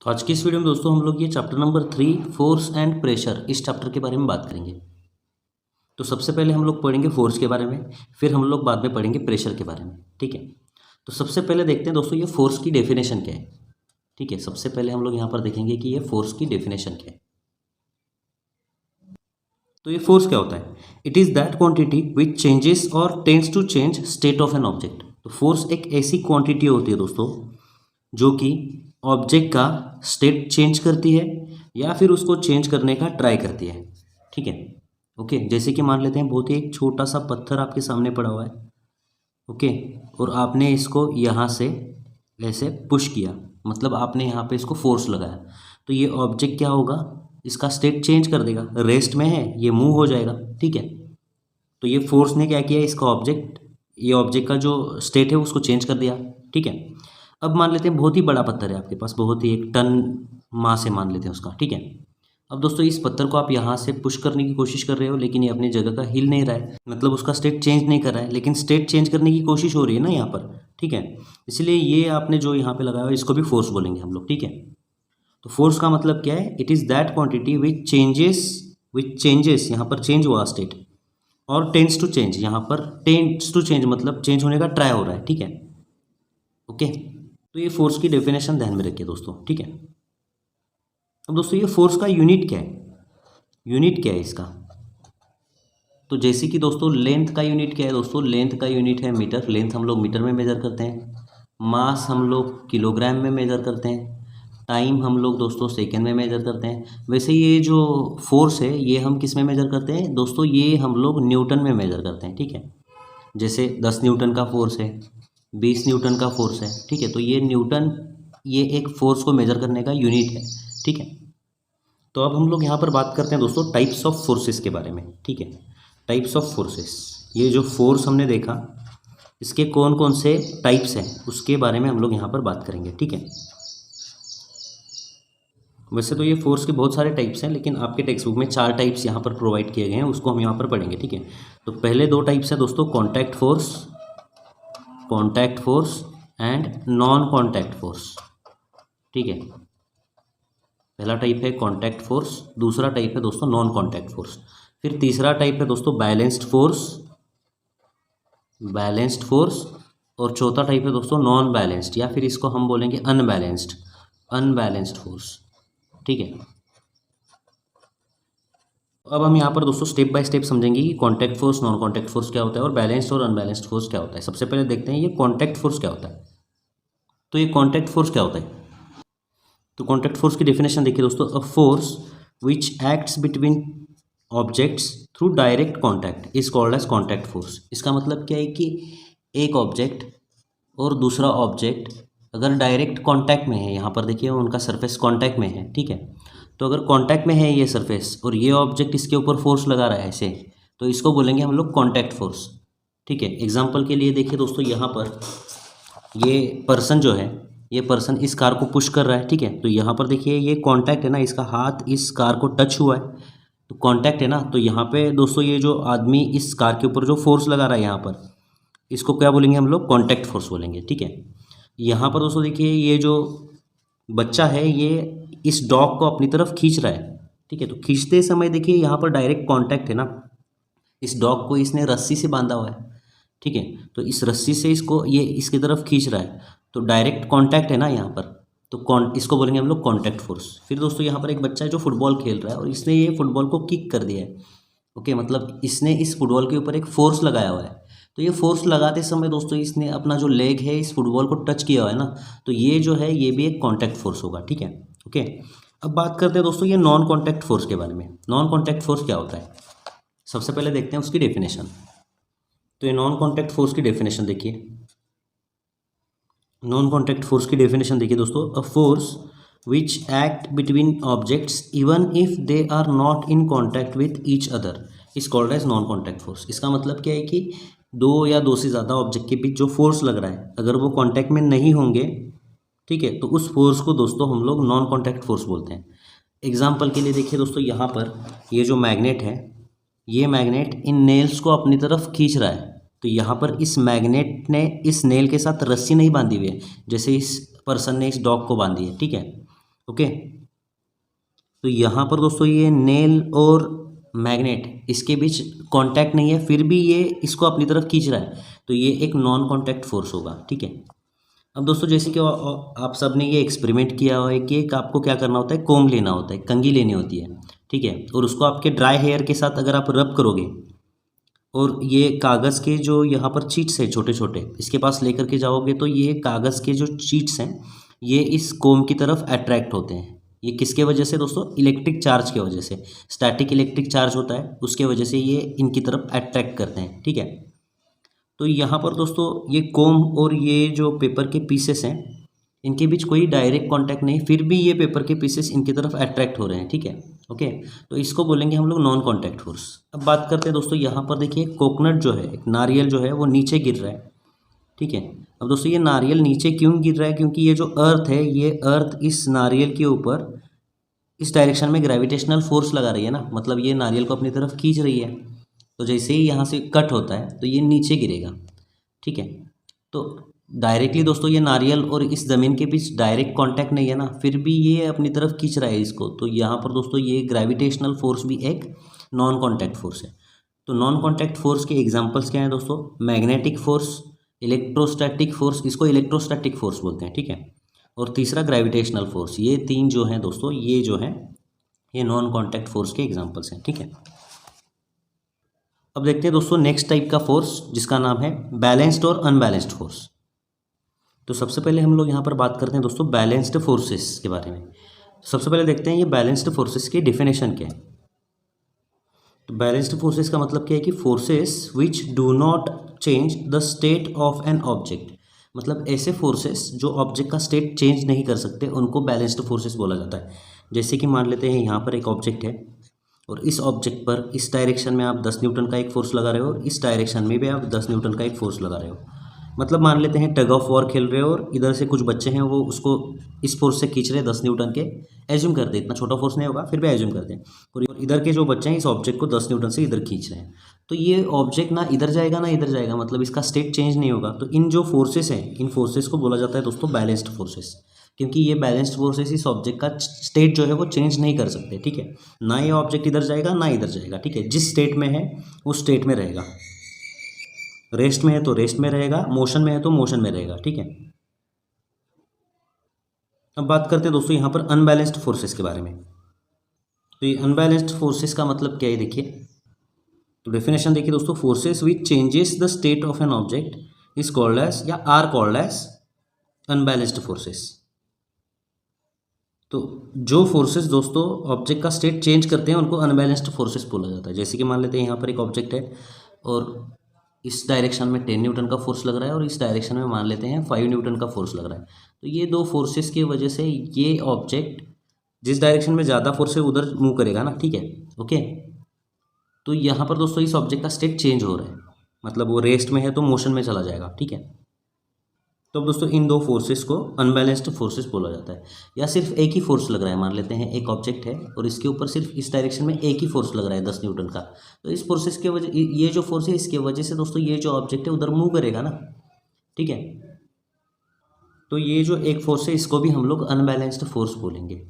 आज की इस वीडियो में दोस्तों हम लोग ये chapter number 3 force and pressure इस चैप्टर के बारे में बात करेंगे। तो सबसे पहले हम लोग पढ़ेंगे फोर्स के बारे में, फिर हम लोग बाद में पढ़ेंगे प्रेशर के बारे में। ठीक है, तो सबसे पहले देखते हैं दोस्तों ये फोर्स की डेफिनेशन क्या है। ठीक है, सबसे पहले हम लोग यहाँ पर देखेंगे कि ये फोर्स की डेफिनेशन क्या है। तो ये फोर्स क्या होता है? It is that quantity which changes और tends to change state of an object. तो फोर्स एक ऐसी क्वांटिटी होती है दोस्तों जो कि ऑब्जेक्ट का स्टेट चेंज करती है या फिर उसको चेंज करने का ट्राई करती है। ठीक है, ओके। जैसे कि मान लेते हैं बहुत ही एक छोटा सा पत्थर आपके सामने पड़ा हुआ है, ओके, और आपने इसको यहाँ से ऐसे पुश किया, मतलब आपने यहाँ पे इसको फोर्स लगाया, तो ये ऑब्जेक्ट क्या होगा, इसका स्टेट चेंज कर देगा। रेस्ट में है, ये मूव हो जाएगा। ठीक है, तो ये फोर्स ने क्या किया, इसका ऑब्जेक्ट, ये ऑब्जेक्ट का जो स्टेट है उसको चेंज कर दिया। ठीक है, अब मान लेते हैं बहुत ही बड़ा पत्थर है आपके पास, बहुत ही 1 टन मास है मान लेते हैं उसका। ठीक है, अब दोस्तों इस पत्थर को आप यहाँ से पुश करने की कोशिश कर रहे हो, लेकिन ये अपनी जगह का हिल नहीं रहा है, मतलब उसका स्टेट चेंज नहीं कर रहा है, लेकिन स्टेट चेंज करने की कोशिश हो रही है ना यहाँ पर। ठीक है, इसलिए ये आपने जो यहाँ पे लगाया हो इसको भी फोर्स बोलेंगे हम लोग। ठीक है, तो फोर्स का मतलब क्या है? It is that quantity which changes, यहाँ पर चेंज हुआ स्टेट, और टेंड्स टू चेंज, यहाँ पर टेंड्स टू चेंज मतलब चेंज होने का ट्राई हो रहा है। ठीक है, ओके। तो ये फोर्स की डेफिनेशन ध्यान में रखिए दोस्तों। ठीक है, अब दोस्तों ये फोर्स का यूनिट क्या है? यूनिट क्या है इसका? तो जैसे कि दोस्तों लेंथ का यूनिट क्या है दोस्तों? लेंथ का यूनिट है मीटर। लेंथ हम लोग मीटर में मेजर करते हैं। मास हम लोग किलोग्राम में मेजर करते हैं। टाइम हम लोग दोस्तों सेकेंड में मेजर करते हैं। वैसे ये जो फोर्स है ये हम किस में मेजर करते हैं दोस्तों? ये हम लोग न्यूटन में मेजर करते हैं। ठीक है, जैसे 10 न्यूटन का फोर्स है, 20 न्यूटन का फोर्स है। ठीक है, तो ये न्यूटन, ये एक फोर्स को मेजर करने का यूनिट है। ठीक है, तो अब हम लोग यहाँ पर बात करते हैं दोस्तों टाइप्स ऑफ फोर्सेस के बारे में। ठीक है, टाइप्स ऑफ फोर्सेस, ये जो फोर्स हमने देखा इसके कौन कौन से टाइप्स हैं उसके बारे में हम लोग यहाँ पर बात करेंगे। ठीक है, वैसे तो ये फोर्स के बहुत सारे टाइप्स हैं, लेकिन आपके टेक्स्ट बुक में 4 टाइप्स यहाँ पर प्रोवाइड किए गए हैं, उसको हम यहाँ पर पढ़ेंगे। ठीक है, तो पहले 2 टाइप्स हैं दोस्तों, contact force and non contact force. ठीक है, पहला टाइप है कॉन्टैक्ट फोर्स, दूसरा टाइप है दोस्तों नॉन कॉन्टैक्ट फोर्स, फिर तीसरा टाइप है दोस्तों बैलेंस्ड फोर्स, और चौथा टाइप है दोस्तों नॉन बैलेंस्ड, या फिर इसको हम बोलेंगे अनबैलेंस्ड फोर्स। ठीक है, अब हम यहाँ पर दोस्तों स्टेप बाय स्टेप समझेंगे कि contact force, non contact force क्या होता है और बैलेंस्ड और अनबैलेंस्ड फोर्स क्या होता है। सबसे पहले देखते हैं ये कॉन्टैक्ट फोर्स क्या होता है। तो ये कॉन्टैक्ट फोर्स क्या होता है? तो कॉन्टैक्ट फोर्स की डेफिनेशन देखिए दोस्तों, a force which acts between objects through direct contact is called as contact force. इसका मतलब क्या है कि एक ऑब्जेक्ट और दूसरा ऑब्जेक्ट अगर डायरेक्ट कांटेक्ट में है, यहाँ पर देखिए उनका सरफेस कांटेक्ट में है। ठीक है, तो अगर कांटेक्ट में है ये सरफेस और ये ऑब्जेक्ट इसके ऊपर फोर्स लगा रहा है ऐसे, तो इसको बोलेंगे हम लोग कांटेक्ट फोर्स। ठीक है, एग्जांपल के लिए देखिए दोस्तों, यहाँ पर ये पर्सन जो है, ये पर्सन इस कार को पुश कर रहा है। ठीक है, तो यहाँ पर देखिए ये कांटेक्ट है ना, इसका हाथ इस कार को टच हुआ है, तो कांटेक्ट है ना। तो यहाँ पे दोस्तों ये जो आदमी इस कार के ऊपर जो फोर्स लगा रहा है यहाँ पर, इसको क्या बोलेंगे हम लोग? कांटेक्ट फोर्स बोलेंगे। ठीक है, यहाँ पर दोस्तों देखिए ये जो बच्चा है ये इस डॉग को अपनी तरफ खींच रहा है। ठीक है, तो खींचते समय देखिए यहाँ पर डायरेक्ट कांटेक्ट है ना, इस डॉग को इसने रस्सी से बांधा हुआ है। ठीक है, तो इस रस्सी से इसको ये इसकी तरफ खींच रहा है, तो डायरेक्ट कांटेक्ट है ना यहाँ पर, तो इसको बोलेंगे हम लोग कांटेक्ट फोर्स। फिर दोस्तों यहाँ पर एक बच्चा है जो फुटबॉल खेल रहा है और इसने ये फुटबॉल को किक कर दिया है। ओके, मतलब इसने इस फुटबॉल के ऊपर एक फोर्स लगाया हुआ है, तो ये फोर्स लगाते समय दोस्तों इसने अपना जो लेग है इस फुटबॉल को टच किया हुआ है ना, तो ये जो है ये भी एक कांटेक्ट फोर्स होगा। ठीक है, ओके। अब बात करते हैं दोस्तों ये नॉन कांटेक्ट फोर्स के बारे में। नॉन कांटेक्ट फोर्स क्या होता है? सबसे पहले देखते हैं उसकी डेफिनेशन। तो ये नॉन कांटेक्ट फोर्स की डेफिनेशन देखिए, नॉन कांटेक्ट फोर्स की डेफिनेशन देखिए दोस्तों, a force which act between objects even if they are not in contact with each other is called as non contact force. इसका मतलब क्या है कि 2 या 2 से ज़्यादा ऑब्जेक्ट के बीच जो फोर्स लग रहा है, अगर वो कॉन्टैक्ट में नहीं होंगे, ठीक है, तो उस फोर्स को दोस्तों हम लोग नॉन कॉन्टैक्ट फोर्स बोलते हैं। एग्जाम्पल के लिए देखिए दोस्तों, यहाँ पर ये जो मैग्नेट है, ये मैग्नेट इन नेल्स को अपनी तरफ खींच रहा है, तो यहाँ पर इस मैग्नेट ने इस नेल के साथ रस्सी नहीं बांधी हुई है, जैसे इस पर्सन ने इस डॉग को बांधी है। ठीक है, ओके। तो यहाँ पर दोस्तों ये नेल और मैग्नेट इसके बीच कांटेक्ट नहीं है, फिर भी ये इसको अपनी तरफ खींच रहा है, तो ये एक नॉन कांटेक्ट फोर्स होगा, ठीक है। अब दोस्तों जैसे कि आप सब ने ये एक्सपेरिमेंट किया हुआ है कि एक आपको क्या करना होता है, कोम लेना होता है, कंघी लेनी होती है, ठीक है, और उसको आपके ड्राई हेयर के साथ अगर आप रब करोगे और ये कागज़ के जो यहाँ पर चीट्स है छोटे छोटे इसके पास लेकर के जाओगे, तो ये कागज़ के जो चीट्स हैं ये इस कोम की तरफ अट्रैक्ट होते हैं। ये किसके वजह से दोस्तों, इलेक्ट्रिक चार्ज की वजह से, स्टैटिक इलेक्ट्रिक चार्ज होता है उसके वजह से ये इनकी तरफ अट्रैक्ट करते हैं, ठीक है। तो यहाँ पर दोस्तों ये कोम और ये जो पेपर के पीसेस हैं इनके बीच कोई डायरेक्ट कांटेक्ट नहीं, फिर भी ये पेपर के पीसेस इनकी तरफ अट्रैक्ट हो रहे हैं, ठीक है। ओके, तो इसको बोलेंगे हम लोग नॉन कांटेक्ट फोर्स। अब बात करते हैं दोस्तों, यहाँ पर देखिए कोकोनट जो है, एक नारियल जो है वो नीचे गिर रहा है, ठीक है। अब दोस्तों ये नारियल नीचे क्यों गिर रहा है, क्योंकि ये जो अर्थ है ये अर्थ इस नारियल के ऊपर इस डायरेक्शन में ग्रेविटेशनल फोर्स लगा रही है ना, मतलब ये नारियल को अपनी तरफ खींच रही है। तो जैसे ही यहाँ से कट होता है तो ये नीचे गिरेगा, ठीक है। तो डायरेक्टली दोस्तों ये नारियल और इस ज़मीन के बीच डायरेक्ट कांटेक्ट नहीं है ना, फिर भी ये अपनी तरफ खींच रहा है इसको, तो यहाँ पर दोस्तों ये ग्रेविटेशनल फोर्स भी एक नॉन कांटेक्ट फोर्स है। तो नॉन कांटेक्ट फोर्स के एग्जांपल्स क्या हैं दोस्तों, मैग्नेटिक फोर्स, इलेक्ट्रोस्टैटिक फोर्स, इसको इलेक्ट्रोस्टैटिक फोर्स बोलते हैं, ठीक है, और तीसरा ग्रेविटेशनल फोर्स। ये तीन जो हैं दोस्तों, ये जो हैं ये नॉन कांटेक्ट फोर्स के एग्जांपल्स हैं, ठीक है। अब देखते हैं दोस्तों नेक्स्ट टाइप का फोर्स जिसका नाम है बैलेंस्ड और अनबैलेंस्ड फोर्स। तो सबसे पहले हम लोग यहाँ पर बात करते हैं दोस्तों बैलेंस्ड फोर्सेस के बारे में। सबसे पहले देखते हैं ये बैलेंस्ड फोर्सेस की डेफिनेशन क्या है। तो बैलेंस्ड फोर्सेस का मतलब क्या है कि forces which do not change the state of an object, मतलब ऐसे फोर्सेस जो ऑब्जेक्ट का स्टेट चेंज नहीं कर सकते उनको बैलेंस्ड फोर्सेस बोला जाता है। जैसे कि मान लेते हैं यहाँ पर एक ऑब्जेक्ट है और इस ऑब्जेक्ट पर इस डायरेक्शन में आप 10 न्यूटन का एक फोर्स लगा रहे हो और इस डायरेक्शन में भी आप 10 न्यूटन का एक फोर्स लगा रहे हो। मतलब मान लेते हैं टग ऑफ वॉर खेल रहे हो और इधर से कुछ बच्चे हैं वो उसको इस फोर्स से खींच रहे हैं 10 न्यूटन के, एज्यूम करते हैं इतना छोटा फोर्स नहीं होगा फिर भी एज्यूम करते हैं, और इधर के जो बच्चे हैं इस ऑब्जेक्ट को 10 न्यूटन से इधर खींच रहे हैं। तो ये ऑब्जेक्ट ना इधर जाएगा ना इधर जाएगा, मतलब इसका स्टेट चेंज नहीं होगा। तो इन जो फोर्सेस हैं इन फोर्सेस को बोला जाता है दोस्तों बैलेंस्ड फोर्सेस, क्योंकि ये बैलेंस्ड फोर्सेस इस ऑब्जेक्ट का स्टेट जो है वो चेंज नहीं कर सकते, ठीक है। ना ये ऑब्जेक्ट इधर जाएगा ना इधर जाएगा, ठीक है, जिस स्टेट में है उस स्टेट में रहेगा। रेस्ट में है तो रेस्ट में रहेगा, मोशन में है तो मोशन में रहेगा, ठीक है। अब बात करते हैं दोस्तों यहाँ पर अनबैलेंस्ड फोर्सेस के बारे में। तो ये अनबैलेंस्ड फोर्सेस का मतलब क्या है देखिए, तो डेफिनेशन देखिए दोस्तों, forces which changes the state of an object is called as या are called as unbalanced forces. तो जो फोर्सेस दोस्तों ऑब्जेक्ट का स्टेट चेंज करते हैं उनको अनबैलेंस्ड फोर्सेस बोला जाता है। जैसे कि मान लेते हैं यहाँ पर एक ऑब्जेक्ट है और इस डायरेक्शन में 10 न्यूटन का फोर्स लग रहा है और इस डायरेक्शन में मान लेते हैं 5 न्यूटन का फोर्स लग रहा है। तो ये दो फोर्सेस की वजह से ये ऑब्जेक्ट जिस डायरेक्शन में ज़्यादा फोर्स है उधर मूव करेगा ना, ठीक है, ओके। तो यहाँ पर दोस्तों इस ऑब्जेक्ट का स्टेट चेंज हो रहा है, मतलब वो रेस्ट में है तो मोशन में चला जाएगा, ठीक है। तो दोस्तों इन दो फोर्सेस को अनबैलेंस्ड फोर्सेस बोला जाता है। या सिर्फ एक ही फोर्स लग रहा है, मान लेते हैं एक ऑब्जेक्ट है और इसके ऊपर सिर्फ इस डायरेक्शन में एक ही फोर्स लग रहा है 10 न्यूटन का, तो इस फोर्सेस के वजह ये जो फोर्स है इसके वजह से दोस्तों ये जो ऑब्जेक्ट है उधर मूव करेगा ना, ठीक है। तो ये जो एक फोर्स है इसको भी हम लोग अनबैलेंस्ड फोर्स बोलेंगे।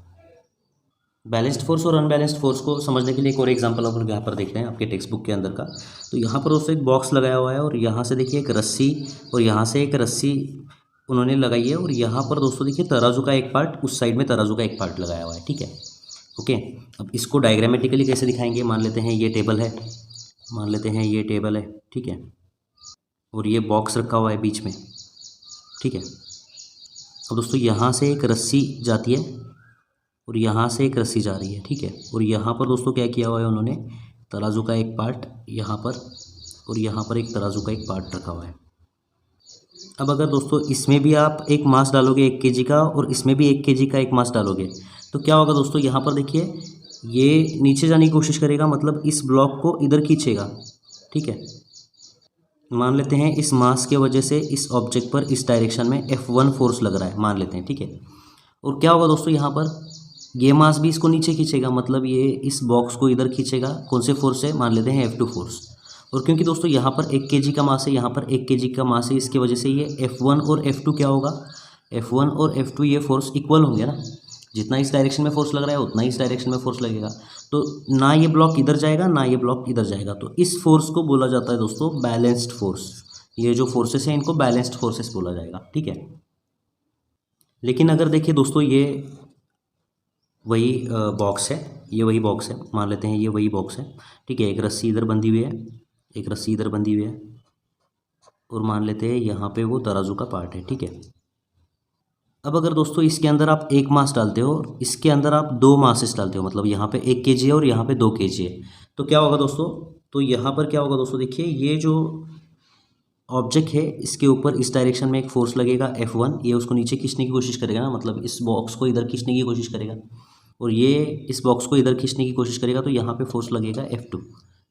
बैलेंस्ड फोर्स और अनबैलेंस्ड फोर्स को समझने के लिए एक और एग्जांपल आप लोग यहाँ पर देख रहे हैं आपके टेक्स्ट बुक के अंदर का। तो यहाँ पर दोस्तों एक बॉक्स लगाया हुआ है और यहाँ से देखिए एक रस्सी और यहाँ से एक रस्सी उन्होंने लगाई है और यहाँ पर दोस्तों देखिए तराजू का एक पार्ट, उस साइड में तराजू का एक पार्ट लगाया हुआ है, ठीक है, ओके। अब इसको डायग्रामेटिकली कैसे दिखाएंगे, मान लेते हैं ये टेबल है, मान लेते हैं ये टेबल है, ठीक है, और ये बॉक्स रखा हुआ है बीच में, ठीक है। अब दोस्तों यहाँ से एक रस्सी जाती है और यहाँ से एक रस्सी जा रही है, ठीक है, और यहाँ पर दोस्तों क्या किया हुआ है उन्होंने, तराजू का एक पार्ट यहाँ पर और यहाँ पर एक तराजू का एक पार्ट रखा हुआ है। अब अगर दोस्तों इसमें भी आप एक मास डालोगे 1 kg का और इसमें भी 1 kg का एक मास डालोगे तो क्या होगा दोस्तों, यहाँ पर देखिए ये नीचे जाने की कोशिश करेगा, मतलब इस ब्लॉक को इधर खींचेगा, ठीक है। मान लेते हैं इस मास के वजह से इस ऑब्जेक्ट पर इस डायरेक्शन में F1 फोर्स लग रहा है, मान लेते हैं, ठीक है। और क्या होगा दोस्तों, यहाँ पर ये मास भी इसको नीचे खींचेगा, मतलब ये इस बॉक्स को इधर खींचेगा, कौन से फोर्स से, मान लेते हैं F2 फोर्स। और क्योंकि दोस्तों यहाँ पर 1 kg का मास है, यहाँ पर 1 kg का मास है, इसकी वजह से ये F1 और F2 क्या होगा, F1 और F2 ये फोर्स इक्वल होंगे ना। जितना इस डायरेक्शन में फोर्स लग रहा है उतना ही इस डायरेक्शन में फोर्स लगेगा। तो ना ये ब्लॉक इधर जाएगा ना ये ब्लॉक इधर जाएगा, तो इस फोर्स को बोला जाता है दोस्तों बैलेंस्ड फोर्स। ये जो फोर्सेस हैं इनको बैलेंस्ड फोर्सेस बोला जाएगा, ठीक है। लेकिन अगर देखिए दोस्तों ये वही बॉक्स है, ये वही बॉक्स है, मान लेते हैं ये वही बॉक्स है, ठीक है। एक रस्सी इधर बंधी हुई है, एक रस्सी इधर बंधी हुई है, और मान लेते हैं यहाँ पे वो तराजू का पार्ट है, ठीक है। अब अगर दोस्तों इसके अंदर आप एक मास डालते हो, इसके अंदर आप 2 मासेस डालते हो, मतलब यहाँ पे 1 kg है और यहाँ पे 2 kg है, तो क्या होगा दोस्तों, तो यहाँ पर क्या होगा दोस्तों, देखिए ये जो ऑब्जेक्ट है इसके ऊपर इस डायरेक्शन में एक फोर्स लगेगा F1, ये उसको नीचे खींचने की कोशिश करेगा ना, मतलब इस बॉक्स को इधर खींचने की कोशिश करेगा, और ये इस बॉक्स को इधर खींचने की कोशिश करेगा, तो यहाँ पे फोर्स लगेगा F2,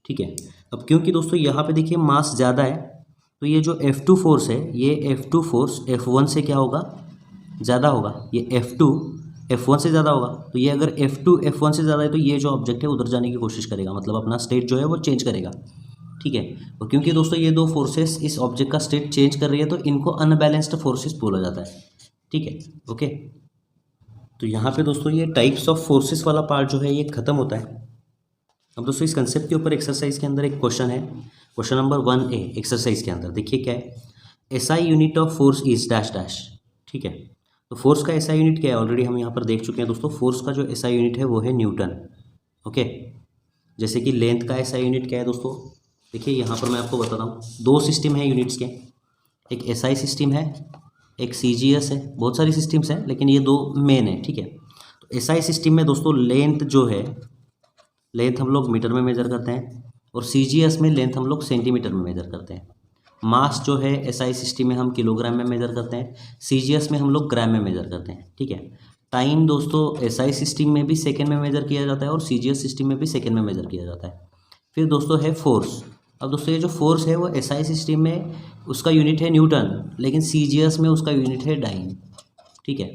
ठीक है। अब क्योंकि दोस्तों यहाँ पे देखिए मास ज़्यादा है, तो ये जो F2 फोर्स है, ये F2 फोर्स F1 से क्या होगा, ज़्यादा होगा। ये F2 F1 से ज़्यादा होगा, तो ये अगर F2 F1 से ज़्यादा है तो ये जो ऑब्जेक्ट है उधर जाने की कोशिश करेगा, मतलब अपना स्टेट जो है वो चेंज करेगा, ठीक है। और क्योंकि दोस्तों ये 2 फोर्सेस इस ऑब्जेक्ट का स्टेट चेंज कर रही है, तो इनको अनबैलेंस्ड फोर्सेस बोला जाता है, ठीक है, ओके। तो यहाँ पे दोस्तों ये टाइप्स ऑफ फोर्सेस वाला पार्ट जो है ये खत्म होता है। अब दोस्तों इस कंसेप्ट के ऊपर एक्सरसाइज के अंदर एक क्वेश्चन है, क्वेश्चन नंबर 1A एक्सरसाइज के अंदर देखिए क्या है, SI unit of force is dash dash, ठीक है। तो फोर्स का SI यूनिट क्या है, ऑलरेडी हम यहाँ पर देख चुके हैं दोस्तों। फोर्स का जो SI यूनिट है वो है न्यूटन, ओके। जैसे कि लेंथ का SI यूनिट क्या है दोस्तों, देखिए यहाँ पर मैं आपको बताता हूँ, 2 सिस्टम है यूनिट्स के, एक SI सिस्टम है, एक CGS है, बहुत सारी सिस्टम्स हैं लेकिन ये 2 मेन है, ठीक है। तो SI सिस्टम में दोस्तों लेंथ जो है, लेंथ हम लोग मीटर में मेजर करते हैं, और CGS में लेंथ हम लोग सेंटीमीटर में मेजर करते हैं। मास जो है SI सिस्टम में हम किलोग्राम में मेजर करते हैं, CGS में हम लोग ग्राम में मेजर करते हैं, ठीक है। टाइम दोस्तों SI सिस्टम में भी सेकेंड में मेजर किया जाता है और CGS सिस्टम में भी सेकेंड में मेजर किया जाता है। फिर दोस्तों है फोर्स। अब दोस्तों ये जो फोर्स है वो SI सिस्टम में उसका यूनिट है न्यूटन, लेकिन CGS में उसका यूनिट है डाइन, ठीक है,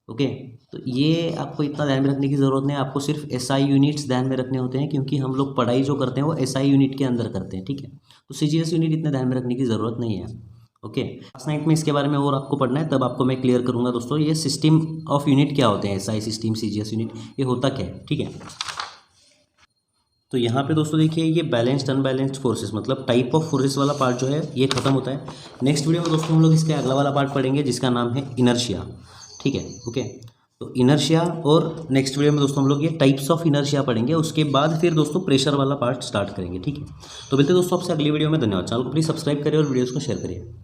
ओके। तो ये आपको इतना ध्यान में रखने की ज़रूरत नहीं है, आपको सिर्फ SI यूनिट्स ध्यान में रखने होते हैं, क्योंकि हम लोग पढ़ाई जो करते हैं वो SI यूनिट के अंदर करते हैं, ठीक है। तो CGS यूनिट इतना ध्यान में रखने की ज़रूरत नहीं है, ओके। क्लास 9 में इसके बारे में और आपको पढ़ना है, तब आपको मैं क्लियर करूँगा दोस्तों ये सिस्टम ऑफ यूनिट क्या होते हैं, SI सिस्टम CGS यूनिट ये होता क्या है, ठीक है। तो यहाँ पे दोस्तों देखिए ये बैलेंस्ड अनबैलेंस्ड फोर्सेस, मतलब टाइप ऑफ फोर्सेस वाला पार्ट जो है ये खत्म होता है। नेक्स्ट वीडियो में दोस्तों हम लोग इसके अगला वाला पार्ट पढ़ेंगे जिसका नाम है इनर्शिया, ठीक है, ओके। तो इनर्शिया, और नेक्स्ट वीडियो में दोस्तों हम लोग ये टाइप्स ऑफ इनर्शिया पढ़ेंगे, उसके बाद फिर दोस्तों प्रेशर वाला पार्ट स्टार्ट करेंगे, ठीक है। तो मिलते हैं दोस्तों आपसे अगली वीडियो में, धन्यवाद। चैनल को प्लीज़ सब्सक्राइब करिए और वीडियोज़ को शेयर करिए।